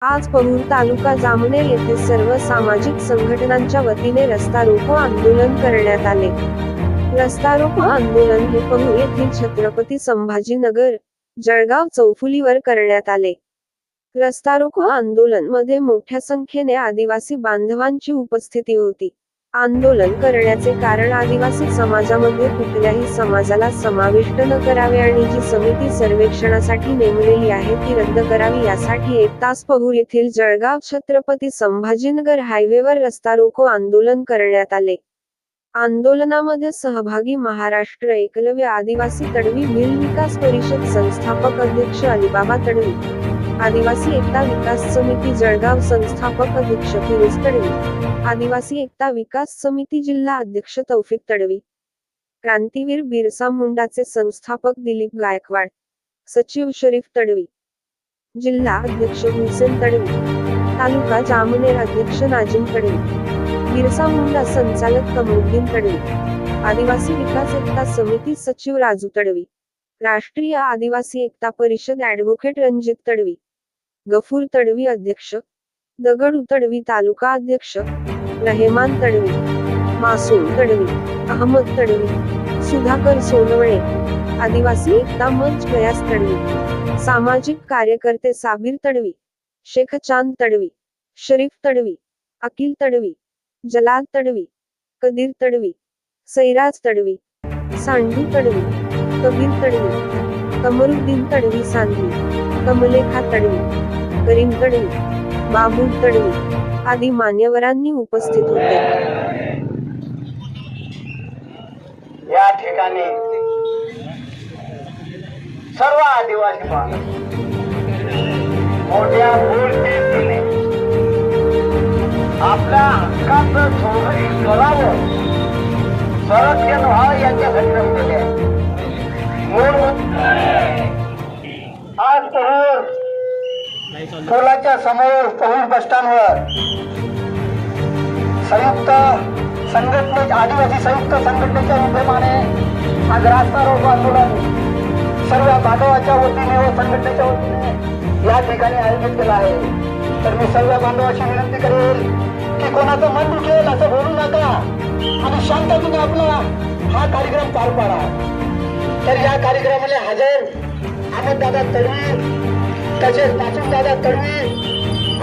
आज परूर तालुका जामनेर येथे सर्व सामाजिक संघटनांच्या वतीने रस्ता रोको आंदोलन करण्यात आले। रस्ता रोको आंदोलन हे परूर येथील छत्रपती संभाजीनगर जळगाव चौफुलीवर करण्यात आले। रस्ता रोको आंदोलन मध्ये मोठ्या संख्येने आदिवासी बांधवांची उपस्थिती होती। आंदोलन करण्याचे कारण आदिवासी समाजामध्ये कुठल्याही समाजाला समाविष्ट न करावे आणि जी समिती सर्वेक्षणासाठी नेमलेली आहे ती रद्द करावी यासाठी 1 तास परूर येथील जळगाव छत्रपती संभाजीनगर हायवेवर रस्ता रोको आंदोलन करण्यात आले। आंदोलनामध्ये सहभागी महाराष्ट्र एकलव्य आदिवासी तडवी भील विकास परिषद संस्थापक अध्यक्ष अलिबाबा तडवी, आदिवासी एकता विकास समिती जळगाव संस्थापक अध्यक्ष फिरोज तडवी, आदिवासी एकता विकास समिती जिल्हा अध्यक्ष तौफिक तडवी, क्रांतीवीर बिरसा मुंडाचे संस्थापक दिलीप गायकवाड, सचिव शरीफ तडवी, जिल्हा अध्यक्ष हुसेन तडवी, तालुका जामनेर अध्यक्ष नाजिम तडवी, बिरसा मुंडा संचालक कमरुद्दीन तडवी, आदिवासी विकास एकता समिती सचिव राजू तडवी, राष्ट्रीय आदिवासी एकता परिषद ॲडव्होकेट रणजित तडवी, गफूर तडवी अध्यक्ष, दगडू तडवी तालुका अध्यक्ष, रहेमान तडवी, मासूम तडवी, अहमद तडवी, सुधाकर सोनवणे, आदिवासी एकता मंच गयास तडवी, सामाजिक कार्यकर्ते साबीर तडवी, शेख चांद तडवी, शरीफ तडवी, अकिल तडवी, जलाल तडवी, कदीर तडवी, सैराज तडवी, सांडू तडवी, कबीर तडवी, कमरुद्दीन तडवी सांगली, कमलेखा तडवी, करीम तडवी, बाबू तडवी आदी मान्यवरांनी उपस्थित होते। या ठिकाणी सर्व आदिवासी बांधव मोठ्या बोलतीने आपल्या हक्काचं संरक्षण करावं, संरक्षण व्हावं यांच्यासाठी रमलेले आहे। आज परूर पुलाच्या समोर परूर बस स्टँडवर संयुक्त संघटने आदिवासी संयुक्त संघटनेच्या विद्यमाने आज रास्ता रोको आंदोलन सर्व बांधवाच्या वतीने व संघटनेच्या वतीने या ठिकाणी आयोजित केला आहे। तर मी सर्व बांधवाची विनंती करेल की कोणाचं मन दुखेल असं बोलू नका आणि शांततेने आपला हा कार्यक्रम पार पाडा। तर या कार्यक्रमाला हजर अहमददादा तडवी, तसेच मासूमदादा तडवी,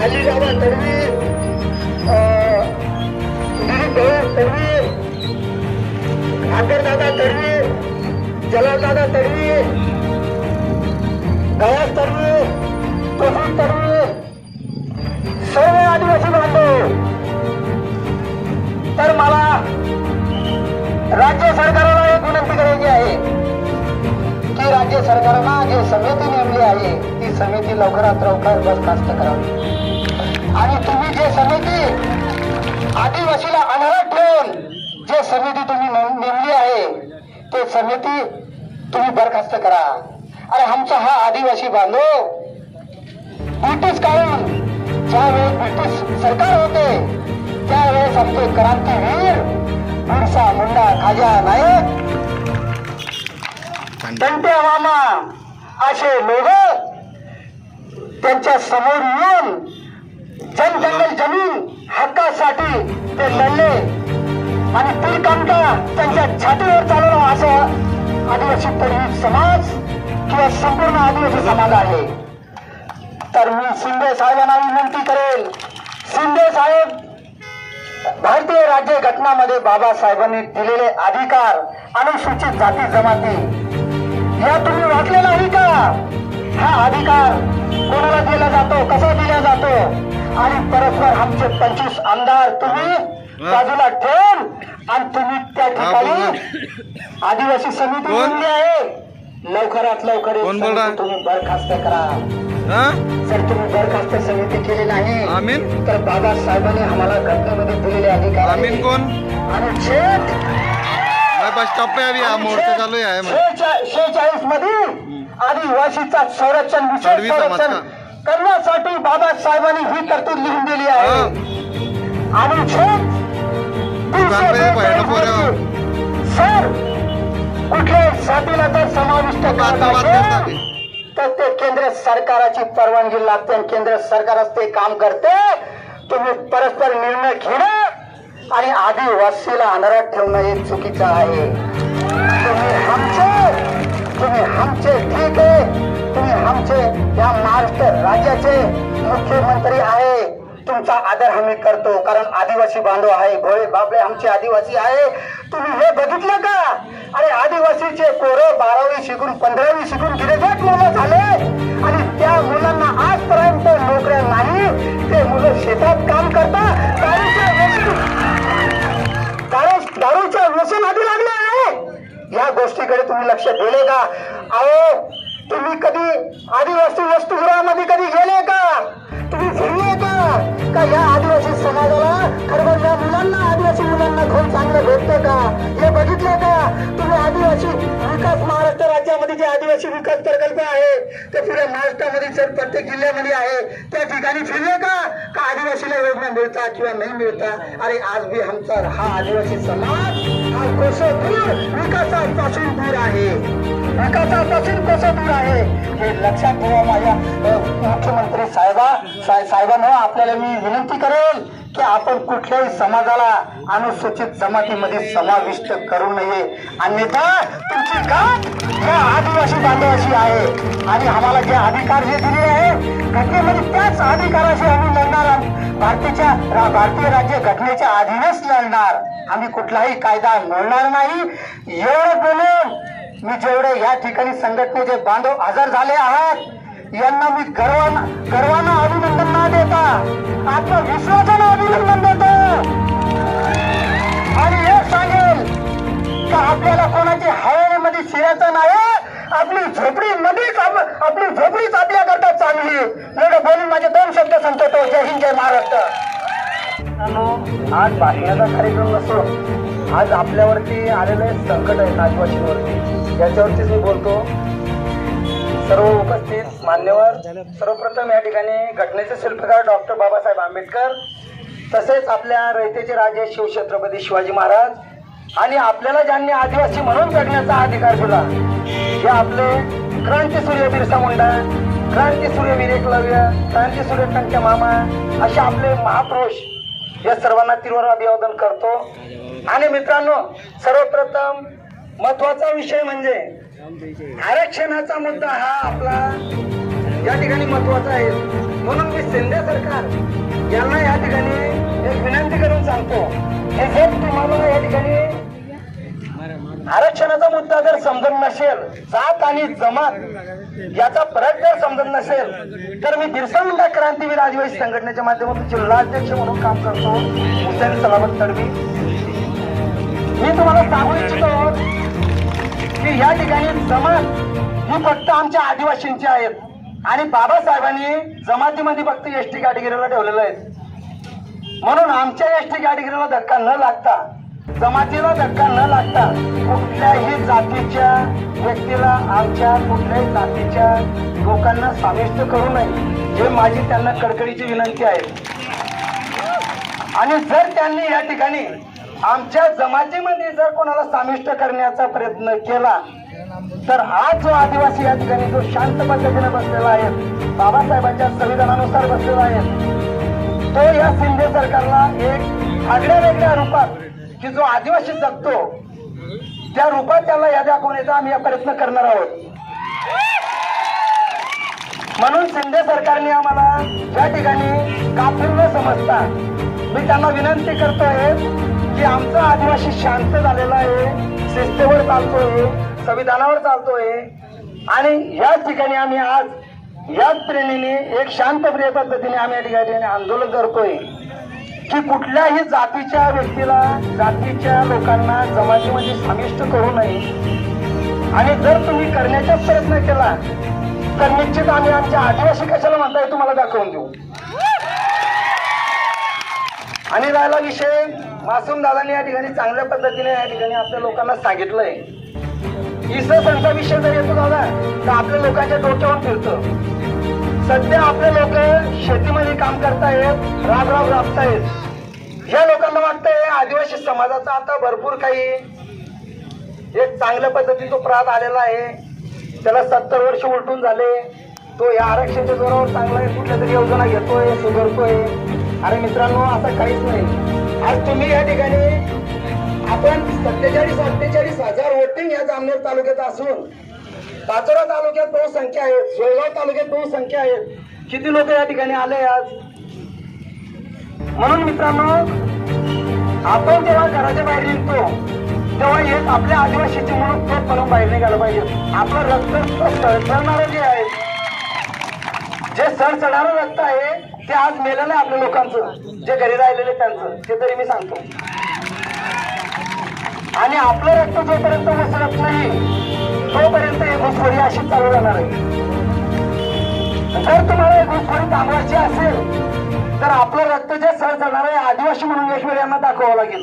अलीबाबा तडवी, दिलीप तडवी, आकरदादा तडवी, जलालदादा तडवी, गयास तडवी, तोफिक तडवी, सर्व आदिवासी बांधव। तर मला राज्य सरकारला एक विनंती करायची आहे की राज्य सरकारनं जी समिती नेमली आहे ती समिती लवकरात लवकर बरखास्त करावी आणि तुम्ही जे समिती आदिवासीला अनारत ठेवून जे समिती तुम्ही नेमली आहे ते समिती तुम्ही बरखास्त करा। अरे आमचा हा आदिवासी बांधव ब्रिटिश काळून ज्यावेळेस ब्रिटिश सरकार होते त्यावेळेस आमचे क्रांतीवीर बिरसा मुंडा खाजा नायक दंटे मामा असे लोक त्यांच्या समोर येऊन जंगल जमीन हक्कासाठी ते लढले आणि तिरकांता त्यांच्या छातीवर चालवला असं आदिवासी तडवी समाज किंवा संपूर्ण आदिवासी समाज आहे। तर मी शिंदे साहेबांना विनंती करेल, शिंदे साहेब भारतीय राज्य घटनामध्ये बाबासाहेबांनी दिलेले अधिकार अनुसूचित जाती जमाती या तुम्ही वाचले नाही का? हा अधिकार कोणाला दिला जातो, कसा दिला जातो आणि परस्पर आमचे 25 आमदार तुम्ही बाजूला ठेवून आणि तुम्ही त्या ठिकाणी आदिवासी समिती नेमली आहे। लवकरात लवकर तुम्ही बरखास्त करा। जर तुम्ही बरखास्त समिती केली नाही तर बाबासाहेबांनी आम्हाला घटनेमध्ये दिलेले अधिकार अनुच्छेद 46 मध्ये आदिवासीचा संरक्षण विशेष संरक्षण करण्यासाठी बाबासाहेबांनी ही तरतूद लिहून दिली आहे। अनुच्छेद सर कुठल्याही जातीला जर समाविष्ट करायचे तर ते केंद्र सरकाराची परवानगी लागते आणि केंद्र सरकारच ते काम करते. तुम्ही परस्पर निर्णय घेणं आणि आदिवासीला अंधारात ठेवणं हे चुकीचं आहे. तुम्ही आमचे ठीक आहे. तुम्ही आमचे या महाराष्ट्र राज्याचे मुख्यमंत्री आहे. तुमचा आदर आम्ही करतो कारण आदिवासी बांधव आहे. भोळे बाबळे आमचे आदिवासी आहे. तुम्ही हे बघितलं का? अरे आदिवासीचे पोरं 12वी शिकून 15वी शिकून ग्रॅज्युएट मुलं झाले आणि त्या मुलांना आजपर्यंत नोकऱ्या नाही. ते मुलं शेतात काम करतात. दारूच्या व्यसनाआधी लागले आहे. या गोष्टीकडे तुम्ही लक्ष दिले का? अहो तुम्ही कधी आदिवासी वसतिगृहामध्ये कधी गेले का? तुम्ही फिरले का या आदिवासी समाजाला खरं या मुलांना आदिवासी मुलांना खूप चांगलं भेटतं का? हे बघितलं का? तुम्ही आदिवासी विकास महाराष्ट्र राज्यामध्ये जे आदिवासी विकास प्रकल्प आहे ते पुऱ्या महाराष्ट्रामध्ये प्रत्येक जिल्ह्यामध्ये आहे. त्या ठिकाणी फिरले का आदिवासीला योजना मिळतात किंवा नाही मिळतात? अरे आज बी आमचा हा आदिवासी समाज हा कोसो दूर विकासापासून दूर आहे. विकासापासून कोसो दूर आहे. हे लक्षात ठेवा. माझ्या मुख्यमंत्री साहेबांना आपल्याला मी विनंती करेल की आपण कुठल्याही समाजाला अनुसूचित जमातीमध्ये समाविष्ट करू नये. अन्यथा तुमची गाठ या आदिवासी बांधवाशी आहे आणि आम्हाला जे अधिकार जे दिले आहे घटनेमध्ये त्याच अधिकाराशी आम्ही लढणार. भारतीय राज्य घटनेच्या अधीनच लढणार. आम्ही कुठलाही कायदा मोडणार नाही. एवढं बोलून मी जेवढे या ठिकाणी संघटनेचे बांधव हजर झाले आहात यांना मी गर्वानं अभिनंदन न देता आत्मविश्वासानं अभिनंदन देतो आणि हे सांगेल का आपल्याला कोणाची हवेलीमध्ये शिरायचं नाही. आपली झोपडीच आपल्याकरता चांगली. एवढं बोलून माझे 2 शब्द संपतो. जय हिंद, जय महाराष्ट्र. आज भाषणाचा कार्यक्रम नसून आज आपल्यावरती आलेले संकट आहे आदिवासींवरती, याच्यावरतीच मी बोलतो. सर्व उपस्थित मान्यवर, सर्वप्रथम या ठिकाणी घटनेचे शिल्पकार डॉक्टर बाबासाहेब आंबेडकर, तसेच आपल्या रयतेचे राजे शिवछत्रपती शिवाजी महाराज आणि आपल्याला ज्यांनी आदिवासी म्हणून जगण्याचा अधिकार दिला हे आपले क्रांतीसूर्य बिरसा मुंडा, क्रांतीसूर्य वीर एकलव्य, क्रांतीसूर्य टंट्या मामा असे आपले महापुरुष, या सर्वांना तीव्र अभिवादन करतो. आणि मित्रांनो, सर्वप्रथम महत्वाचा विषय म्हणजे आरक्षणाचा मुद्दा हा आपला या ठिकाणी महत्वाचा आहे. म्हणून मी शिंदे सरकार यांना या ठिकाणी एक विनंती करून सांगतो की जर तुम्हाला या ठिकाणी आरक्षणाचा मुद्दा जर समजत नसेल, जात आणि जमात याचा फरक जर समजत नसेल, तर मी बिरसा मुंडा क्रांतीवीर आदिवासी संघटनेच्या माध्यमातून जिल्हाध्यक्ष म्हणून काम करतो, हुसेन सलामत तडवी. मी तुम्हाला सांगू इच्छितो की या ठिकाणी जमात ही फक्त आमच्या आदिवासींची आहेत आणि बाबासाहेबांनी जमातीमध्ये फक्त एसटी कॅटेगरीला ठेवलेलं आहे. म्हणून आमच्या एसटी कॅटेगरीला धक्का न लागता, जमातीला धक्का न लागता कुठल्याही जातीच्या व्यक्तीला, आमच्या कुठल्याही जातीच्या लोकांना समाविष्ट करू नये, हे माझी त्यांना कडकडीची विनंती आहे. आणि जर त्यांनी या ठिकाणी आमच्या जमातीमध्ये जर कोणाला समाविष्ट करण्याचा प्रयत्न केला तर आज जो आदिवासी या ठिकाणी जो शांत पद्धतीने बसलेला आहे, बाबासाहेबांच्या संविधानानुसार बसलेला आहे, तो या शिंदे सरकारला एक आगळ्या वेगळ्या रूपात की जो आदिवासी जगतो त्या रूपात त्याला या दाखवण्याचा आम्ही प्रयत्न करणार आहोत. म्हणून शिंदे सरकारने आम्हाला या ठिकाणी कापूर न समजता मी त्यांना विनंती करतोय की आमचा आदिवासी शांत झालेला आहे, शिस्तेवर चालतोय, संविधानावर चालतोय आणि याच ठिकाणी आम्ही आज याच प्रेरणेने एक शांतप्रिय पद्धतीने आम्ही या ठिकाणी आंदोलन करतोय की कुठल्याही जातीच्या व्यक्तीला, जातीच्या लोकांना जमातीमध्ये समाविष्ट करू नये. आणि जर तुम्ही करण्याचा प्रयत्न केला तर निश्चित आम्ही आमच्या आदिवासी कशाला म्हणताय तुम्हाला दाखवून देऊ. आणि राहिला विषय, मासूम दादांनी या ठिकाणी चांगल्या पद्धतीने या ठिकाणी आपल्या लोकांना सांगितलंय. इसं संचा विषय जर येतो दादा तर आपल्या लोकांच्या डोक्यावर फिरतो. सध्या आपले लोक शेतीमध्ये काम करतायत, राब राबतायत. या लोकांना वाटतंय आदिवासी समाजाचा आता भरपूर काही एक चांगल्या पद्धतीने तो प्रात आलेला आहे, त्याला 70 वर्ष उलटून झाले तो या आरक्षणाच्या जोरावर चांगला कुठल्या तरी योजना घेतोय, सुधारतोय. अरे मित्रांनो, असं काहीच नाही. आज तुम्ही या ठिकाणी आपण 47-48,000 वोटिंग या जामनेर तालुक्यात असून पाचोरा तालुक्यात बहुसंख्या आहेत, सोयगाव तालुक्यात बहुसंख्या आहेत. किती लोक या ठिकाणी आले आज? म्हणून मित्रांनो, आपण जेव्हा घराच्या बाहेर निघतो तेव्हा एक आपल्या आदिवासीचे म्हणून तो पळून बाहेर निघालं पाहिजे. आपलं रक्त सळसळणारं जे आहे, जे सळसळणारं रक्त आहे ते आज मेलेलं आहे आपल्या लोकांचं, जे घरी राहिलेले त्यांचं, ते तरी मी सांगतो. आणि आपलं रक्त जोपर्यंत उसळत नाही तोपर्यंत ही घुसखोरी अशी चालू राहणार आहे. जर तुम्हाला ही घुसखोरी थांबवायची असेल तर आपलं रक्त जे सळसळणार आहे आदिवासी म्हणून एक वेळ यांना दाखवावं लागेल.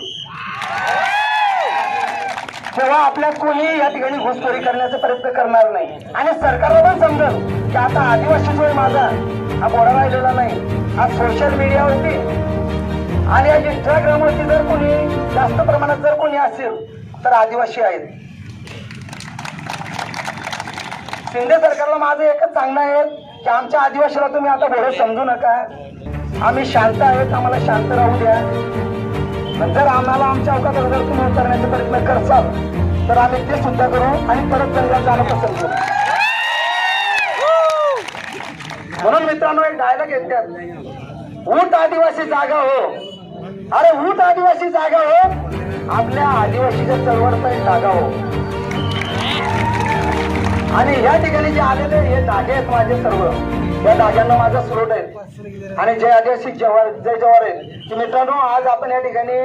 तेव्हा आपल्यात कोणी या ठिकाणी घुसखोरी करण्याचा प्रयत्न करणार नाही. आणि सरकारला पण समजेल की आता आदिवासी जो आहे माझा हा गोडा राहिलेला नाही. आज सोशल मीडियावरती आणि या इंस्टाग्रामवरती जर कोणी जास्त प्रमाणात जर कोणी असेल तर आदिवासी आहेत. शिंदे सरकारला माझं एकच सांगणं आहे की आमच्या आदिवासीला तुम्ही आता घोडं समजू नका. आम्ही शांत आहेत, आम्हाला शांत राहू द्या. जर आम्हाला आमच्या अवकाशात जर तुम्ही उतरण्याचा प्रयत्न करसाल तर आम्ही ते सुद्धा करू आणि परत जंगलात जाणं पसंत करू. म्हणून मित्रांनो, एक डायलॉग येतात, ऊट आदिवासी जागा हो. अरे ऊट आदिवासी जागा हो, आपल्या आदिवासीच्या चळवळचा एक जागा हो. आणि या ठिकाणी जे आलेले हे धागे आहेत माझे सर्व, या धाग्यांना माझा स्रोत आहे. आणि जे आदिवासी जवार आहेत की मित्रांनो, आज आपण या ठिकाणी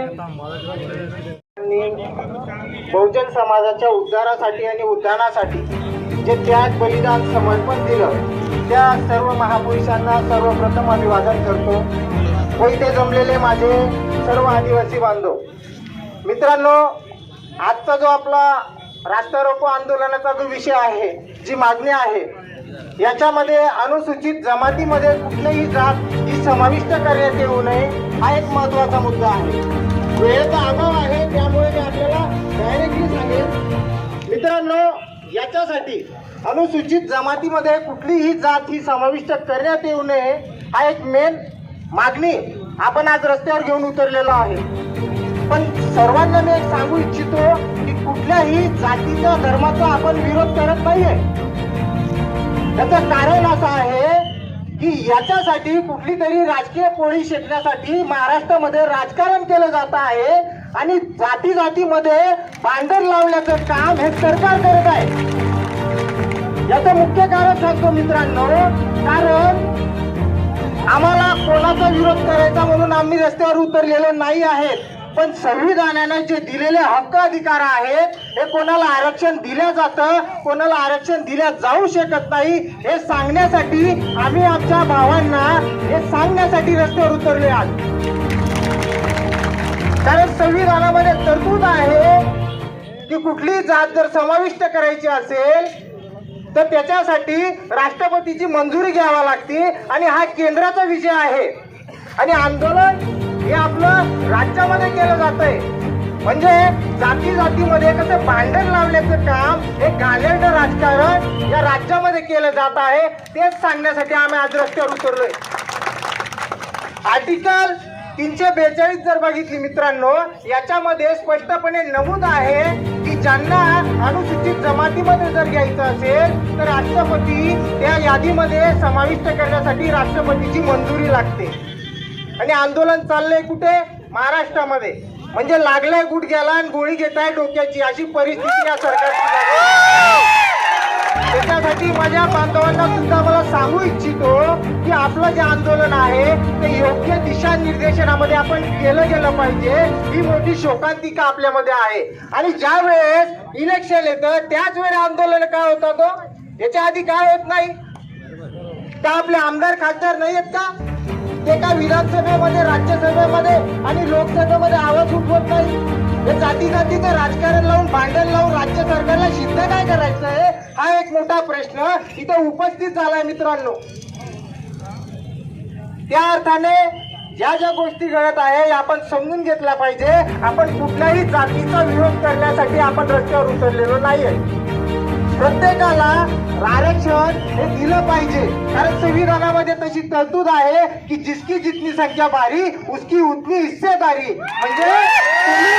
बहुजन समाजाच्या उद्धारासाठी आणि उद्यानासाठी जे त्याग, बलिदान, समर्पण दिलं त्या सर्व महापुरुषांना सर्वप्रथम अभिवादन करतो. व इथे जमलेले माझे सर्व आदिवासी बांधव मित्रांनो, आजचा जो आपला रास्ता रोको आंदोलनाचा जो विषय आहे, जी मागणी आहे, याच्यामध्ये अनुसूचित जमातीमध्ये कुठलीही जात ही समाविष्ट करण्यात येऊ नये हा एक महत्त्वाचा मुद्दा आहे. वेळेचा अभाव आहे त्यामुळे मी आपल्याला डायरेक्टली सांगेन मित्रांनो, याच्यासाठी अनुसूचित जमातीमध्ये कुठलीही जात ही समाविष्ट करण्यात येऊ नये हा एक मेन मागणी आपण आज रस्त्यावर घेऊन उतरलेलो आहे. पण सर्वांना मी एक सांगू इच्छितो की कुठल्याही जातीचा, धर्माचा आपण विरोध करत नाहीये. त्याचं कारण असं आहे की याच्यासाठी कुठली तरी राजकीय पोळी शेकण्यासाठी महाराष्ट्रामध्ये राजकारण केलं जात आहे आणि जाती जातीमध्ये भांडण लावण्याचं काम हे सरकार करत आहे. याचं मुख्य कारण सांगतो मित्रांनो, कारण आम्हाला कोणाचा विरोध करायचा म्हणून आम्ही रस्त्यावर उतरलेलो नाही आहेत. पण संविधानाने जे दिलेले हक्क अधिकार आहेत हे कोणाला आरक्षण दिलं जातं, कोणाला आरक्षण दिल्या जाऊ शकत नाही हे सांगण्यासाठी आम्ही आमच्या भावांना हे सांगण्यासाठी रस्त्यावर उतरले आज. कारण संविधानामध्ये तरतूद आहे की कुठलीही जात जर समाविष्ट करायची असेल तर त्याच्यासाठी राष्ट्रपतीची मंजुरी घ्यावी लागते आणि हा केंद्राचा विषय आहे. आणि आंदोलन हे आपलं राज्यामध्ये केलं जातंय. म्हणजे जाती जातीमध्ये कसं भांडण लावण्याचं काम हे घाणेरड राजकारण या राज्यामध्ये केलं जात आहे, तेच सांगण्यासाठी आम्ही आज रस्त्यावर उतरलोय. आर्टिकल 342 जर बघितली मित्रांनो, याच्यामध्ये स्पष्टपणे नमूद आहे की ज्यांना अनुसूचित जमातीमध्ये जर घ्यायचं असेल तर राष्ट्रपती त्या यादीमध्ये समाविष्ट करण्यासाठी राष्ट्रपतीची मंजुरी लागते. आणि आंदोलन चाललंय कुठे? महाराष्ट्रामध्ये. म्हणजे लागलंय गुडघ्याला आणि गोळी घेताय डोक्याची, अशी परिस्थिती या सरकारची झाली. त्याच्यासाठी माझ्या बांधवांना सुद्धा मला सांगू इच्छितो की आपलं जे आंदोलन आहे ते योग्य दिशानिर्देशनामध्ये आपण केलं गेलं पाहिजे. ही मोठी शोकांतिका आपल्यामध्ये आहे. आणि ज्या वेळेस इलेक्शन येतं त्याच वेळेस आंदोलन काय होतं तो? याच्या आधी काय होत नाही का? आपले आमदार खासदार नाही आहेत का? ते का विधानसभेमध्ये, राज्यसभेमध्ये आणि लोकसभेमध्ये आवाज उठवत नाही? हे जाती जातीचं राजकारण लावून, भांडण लावून राज्य सरकारला सिद्ध काय करायचं आहे हा एक मोठा प्रश्न इथे उपस्थित झालाय मित्रांनो. त्या अर्थाने ज्या ज्या गोष्टी घडत आहे आपण समजून घेतल्या पाहिजे. आपण कुठल्याही जातीचा विरोध करण्यासाठी आपण रस्त्यावर उतरलेलो नाहीये. प्रत्येकाला आरक्षण हे दिलं पाहिजे, कारण संविधानामध्ये तशी तरतूद आहे की जिसकी जितनी संख्या बारी उसकी उतनी हिस्सेदारी. म्हणजे तुम्ही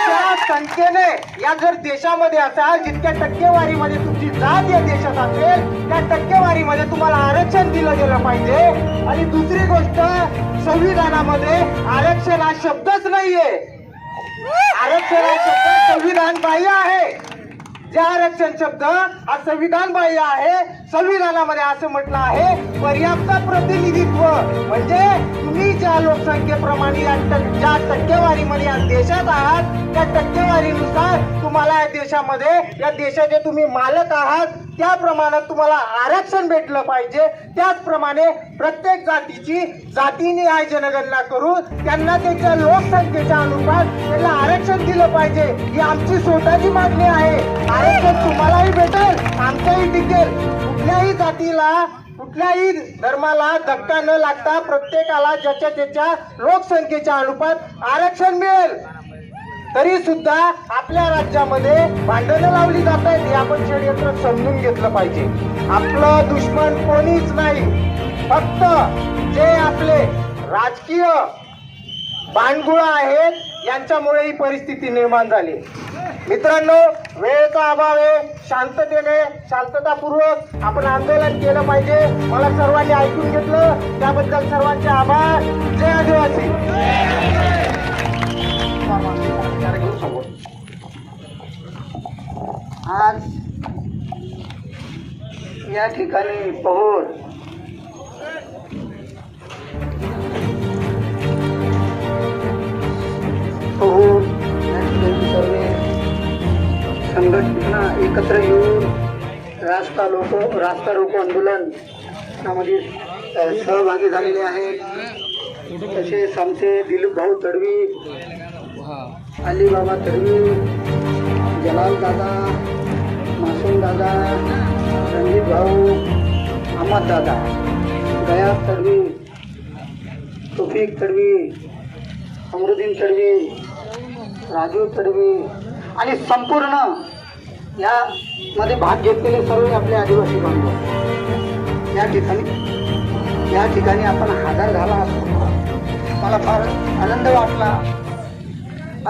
ज्या संख्येने या जर देशामध्ये असाल, जितक्या टक्केवारीमध्ये तुमची जात या देशात असेल, त्या टक्केवारीमध्ये तुम्हाला आरक्षण दिलं गेलं पाहिजे. आणि दुसरी गोष्ट, संविधानामध्ये आरक्षण हा शब्दच नाहीये. आरक्षण हा शब्द संविधान बाह्य आहे. जे आरक्षण शब्द हा संविधान बाह्य आहे. संविधानामध्ये असं म्हटलं आहे, पर्याप्त प्रतिनिधित्व. म्हणजे तुम्ही ज्या लोकसंख्येप्रमाणे ज्या टक्केवारीमध्ये या देशात आहात, त्या टक्केवारीनुसार तुम्हाला या देशामध्ये, या देशाचे तुम्ही मालक आहात, त्या प्रमाणात तुम्हाला आरक्षण भेटलं पाहिजे. त्याचप्रमाणे प्रत्येक जातीची जातीनिहाय जनगणना करून त्यांना त्यांच्या लोकसंख्येच्या अनुसार त्यांना आरक्षण दिलं पाहिजे. ही आमची स्वतःची मागणी आहे. आरक्षण तुम्हालाही भेटेल, आमचंही टिकेल. कुठल्याही जातीला, कुठल्याही धर्माला धक्का न लागता प्रत्येकाला ज्याच्या त्याच्या लोकसंख्येच्या अनुपात आरक्षण मिळेल. तरी सुद्धा आपल्या राज्यामध्ये भांडणं लावली जात आहेत. हे आपण षडयंत्र समजून घेतलं पाहिजे. आपलं दुश्मन कोणीच नाही, फक्त जे आपले राजकीय भांडगुळा आहेत यांच्यामुळे ही परिस्थिती निर्माण झाली. मित्रांनो, वेळेचा अभाव आहे. शांततेने, शांततापूर्वक आपण आंदोलन केलं पाहिजे. मला सर्वांनी ऐकून घेतलं त्याबद्दल सर्वांचे आभार. जय आदिवासी. आज या ठिकाणी पहोर या ठिकाणी सर्व संघटना एकत्र येऊन रास्ता रोको आंदोलन यामध्ये सहभागी झालेले आहेत. तसेच आमचे दिलीप भाऊ तडवी, अलीबाबा तडवी, जलाल दादा, मासूम दादा, रणजित भाऊ, अहमद दादा, गयास तडवी, तौफिक तडवी, अमरुद्दीन तडवी, राजू तडवी आणि संपूर्ण यामध्ये भाग घेतलेले सर्व आपले आदिवासी बांधव या ठिकाणी आपण हजर झाला. मला फार आनंद वाटला.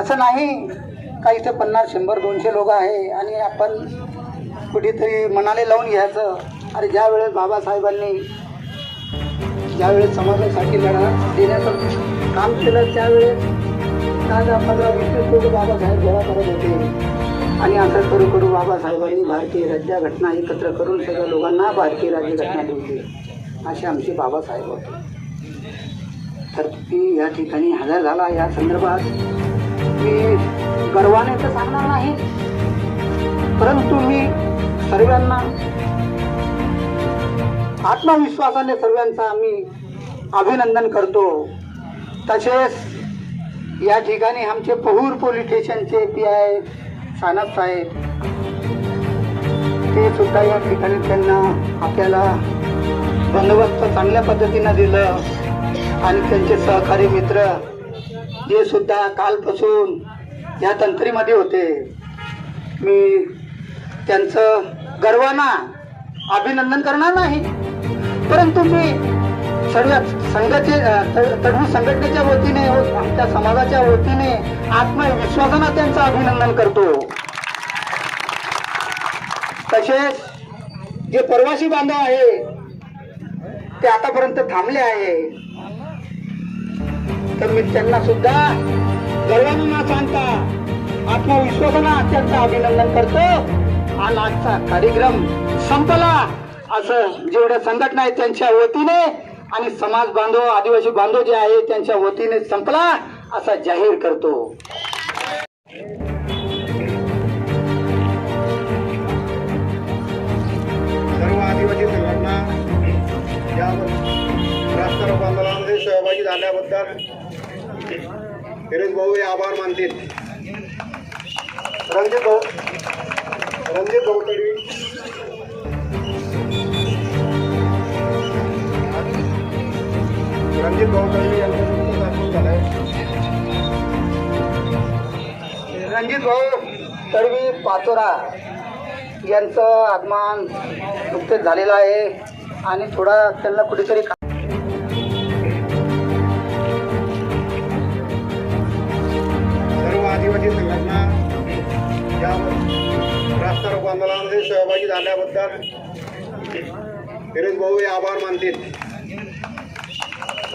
असं नाही का इथे 50, 100, 200 लोक आहे आणि आपण कुठेतरी मनाले लावून घ्यायचं. अरे ज्या वेळेस बाबासाहेबांनी ज्यावेळेस समाजासाठी लढा देण्याचं काम केलं, त्यावेळेस 15-20 लोक बाबासाहेब गोळा करत होते. आणि असं करू बाबासाहेबांनी भारतीय राज्यघटना एकत्र करून सगळ्या लोकांना भारतीय राज्यघटना दिली. असे आमचे बाबासाहेब होते. तर मी या ठिकाणी हजर झाला. या संदर्भात मी गर्वाने तर सांगणार नाही, परंतु मी सर्वांना आत्मविश्वासाने सर्वांचा मी अभिनंदन करतो. तसेच या ठिकाणी आमचे पहूर पोलीस स्टेशनचे PI सानप साहेब, ते सुद्धा या ठिकाणी त्यांना आपल्याला बंदोबस्त चांगल्या पद्धतीनं दिलं. आणि त्यांचे सहकारी मित्र हे सुद्धा कालपासून या तंत्रीमध्ये होते. मी त्यांचं गर्वानं अभिनंदन करणार नाही, परंतु मी सर्व तडवी संघटनेच्या वतीने, आमच्या समाजाच्या वतीने आत्मविश्वासानं त्यांचं अभिनंदन करतो. तसेच जे प्रवासी बांधव आहे ते आतापर्यंत थांबले आहे, तर मी त्यांना सुद्धा गर्वानं न सांगता आत्मविश्वासानं त्यांचं अभिनंदन करतो. आणि आजचा कार्यक्रम संपला असं जेवढ्या संघटना आहेत त्यांच्या वतीने आणि समाज बांधव, आदिवासी बांधव जे आहे त्यांच्या वतीने संपला असा जाहीर करतो. सर्व आदिवासी संघटना या रास्ता रोको आंदोलनामध्ये सहभागी झाल्याबद्दल फिरोज भाऊ हे आभार मानतील. रणजित भाऊ तडवी, यांच्यासोबत झालाय. रणजित भाऊ तडवी पाचोरा यांचं आगमन नुकतेच झालेलं आहे आणि थोडा त्यांना कुठेतरी सर्व आदिवासी संघटना या रास्ता रोको आंदोलनामध्ये सहभागी झाल्याबद्दल फिरोज भाऊ हे आभार मानतील.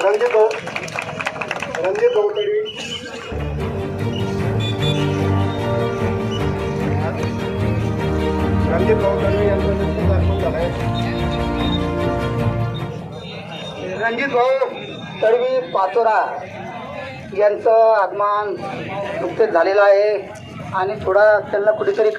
रणजित भाऊ तडवी. रणजित भाऊ तडवी यांचं नुकतंच दाखवून झालंय. रणजित भाऊ तडवी पाचोरा यांचं आगमन नुकतेच झालेलं आहे आणि थोडा त्यांना कुठेतरी